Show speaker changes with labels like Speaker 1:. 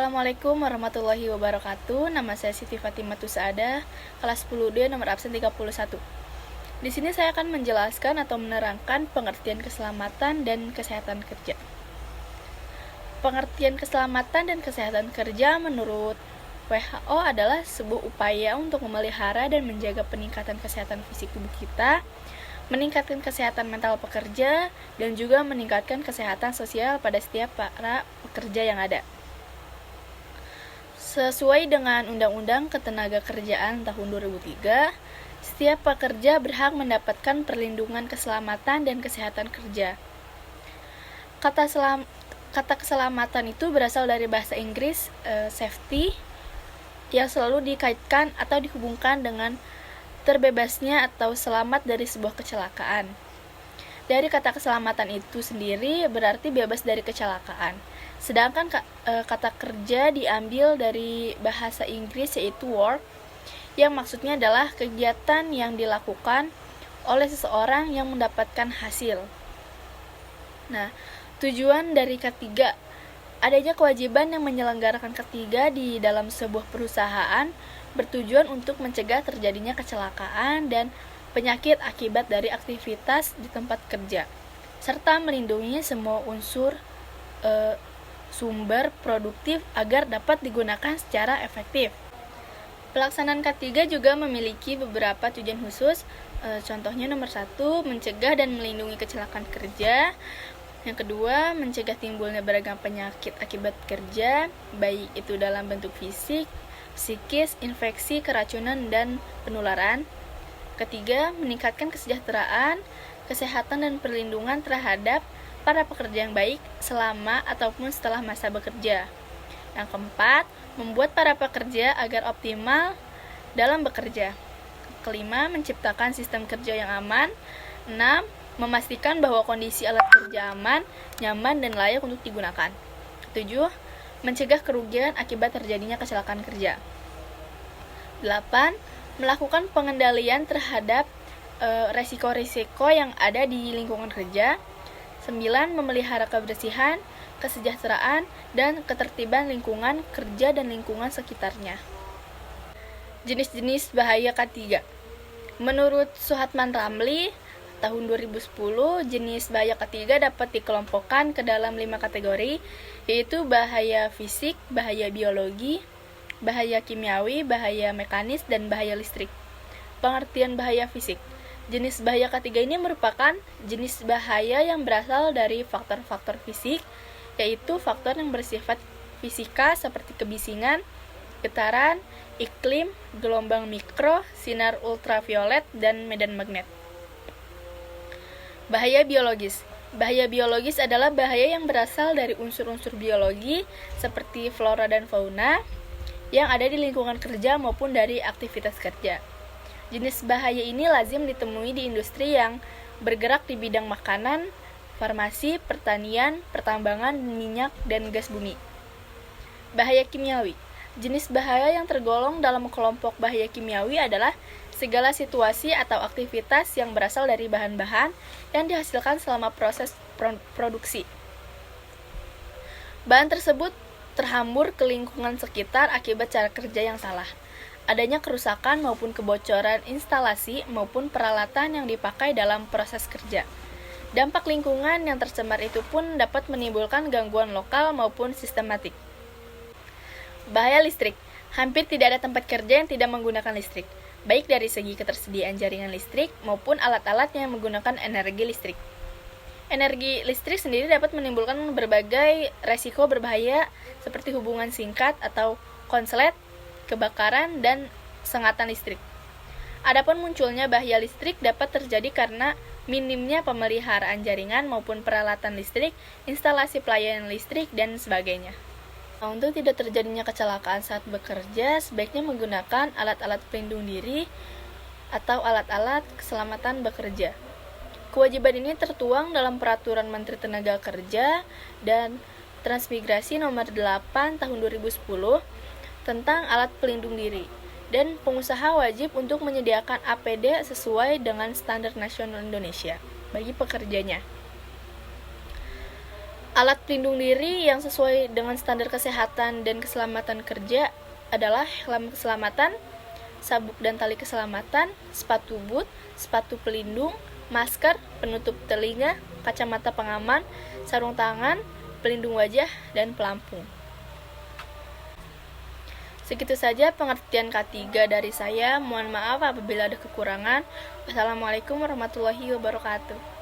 Speaker 1: Assalamualaikum warahmatullahi wabarakatuh. Nama saya Siti Fatimah Tusaada, kelas 10D nomor absen 31. Di sini saya akan menjelaskan atau menerangkan pengertian keselamatan dan kesehatan kerja. Pengertian keselamatan dan kesehatan kerja menurut WHO adalah sebuah upaya untuk memelihara dan menjaga peningkatan kesehatan fisik tubuh kita, meningkatkan kesehatan mental pekerja, dan juga meningkatkan kesehatan sosial pada setiap para pekerja yang ada. Sesuai dengan Undang-Undang Ketenagakerjaan tahun 2003, setiap pekerja berhak mendapatkan perlindungan keselamatan dan kesehatan kerja. Kata keselamatan itu berasal dari bahasa Inggris safety, yang selalu dikaitkan atau dihubungkan dengan terbebasnya atau selamat dari sebuah kecelakaan. Dari kata keselamatan itu sendiri berarti bebas dari kecelakaan. Sedangkan kata kerja diambil dari bahasa Inggris yaitu work, yang maksudnya adalah kegiatan yang dilakukan oleh seseorang yang mendapatkan hasil. Nah, tujuan dari K3, adanya kewajiban yang menyelenggarakan K3 di dalam sebuah perusahaan bertujuan untuk mencegah terjadinya kecelakaan dan penyakit akibat dari aktivitas di tempat kerja, serta melindungi semua unsur sumber produktif agar dapat digunakan secara efektif. Pelaksanaan K3 juga memiliki beberapa tujuan khusus, contohnya nomor 1, mencegah dan melindungi kecelakaan kerja. Yang kedua, mencegah timbulnya beragam penyakit akibat kerja, baik itu dalam bentuk fisik, psikis, infeksi, keracunan, dan penularan. Ketiga, meningkatkan kesejahteraan, kesehatan, dan perlindungan terhadap para pekerja yang baik selama ataupun setelah masa bekerja. Yang keempat, membuat para pekerja agar optimal dalam bekerja. Kelima, menciptakan sistem kerja yang aman. 6, memastikan bahwa kondisi alat kerja aman, nyaman, dan layak untuk digunakan. 7, mencegah kerugian akibat terjadinya kecelakaan kerja. 8, melakukan pengendalian terhadap resiko-risiko yang ada di lingkungan kerja. 9, memelihara kebersihan, kesejahteraan, dan ketertiban lingkungan kerja dan lingkungan sekitarnya. Jenis-jenis bahaya K3. Menurut Suhatman Ramli, tahun 2010, jenis bahaya K3 dapat dikelompokkan ke dalam 5 kategori, yaitu bahaya fisik, bahaya biologi, bahaya kimiawi, bahaya mekanis, dan bahaya listrik. Pengertian bahaya fisik. Jenis bahaya K3 ini merupakan jenis bahaya yang berasal dari faktor-faktor fisik, yaitu faktor yang bersifat fisika seperti kebisingan, getaran, iklim, gelombang mikro, sinar ultraviolet, dan medan magnet. Bahaya biologis. Bahaya biologis adalah bahaya yang berasal dari unsur-unsur biologi seperti flora dan fauna yang ada di lingkungan kerja maupun dari aktivitas kerja. Jenis bahaya ini lazim ditemui di industri yang bergerak di bidang makanan, farmasi, pertanian, pertambangan, minyak, dan gas bumi. Bahaya kimiawi. Jenis bahaya yang tergolong dalam kelompok bahaya kimiawi adalah segala situasi atau aktivitas yang berasal dari bahan-bahan yang dihasilkan selama proses produksi. Bahan tersebut terhambur ke lingkungan sekitar akibat cara kerja yang salah. Adanya kerusakan maupun kebocoran instalasi maupun peralatan yang dipakai dalam proses kerja. Dampak lingkungan yang tercemar itu pun dapat menimbulkan gangguan lokal maupun sistematik. Bahaya listrik. Hampir tidak ada tempat kerja yang tidak menggunakan listrik, baik dari segi ketersediaan jaringan listrik maupun alat-alat yang menggunakan energi listrik. Energi listrik sendiri dapat menimbulkan berbagai resiko berbahaya seperti hubungan singkat atau konslet, kebakaran, dan sengatan listrik. Adapun munculnya bahaya listrik dapat terjadi karena minimnya pemeliharaan jaringan maupun peralatan listrik, instalasi pelayanan listrik, dan sebagainya. Nah, untuk tidak terjadinya kecelakaan saat bekerja, sebaiknya menggunakan alat-alat pelindung diri atau alat-alat keselamatan bekerja. Kewajiban ini tertuang dalam Peraturan Menteri Tenaga Kerja dan Transmigrasi Nomor 8 Tahun 2010 tentang alat pelindung diri, dan pengusaha wajib untuk menyediakan APD sesuai dengan standar nasional Indonesia bagi pekerjanya. Alat pelindung diri yang sesuai dengan standar kesehatan dan keselamatan kerja adalah helm keselamatan, sabuk dan tali keselamatan, sepatu boot, sepatu pelindung, masker, penutup telinga, kacamata pengaman, sarung tangan, pelindung wajah, dan pelampung. Segitu saja pengertian K3 dari saya. Mohon maaf apabila ada kekurangan. Wassalamualaikum warahmatullahi wabarakatuh.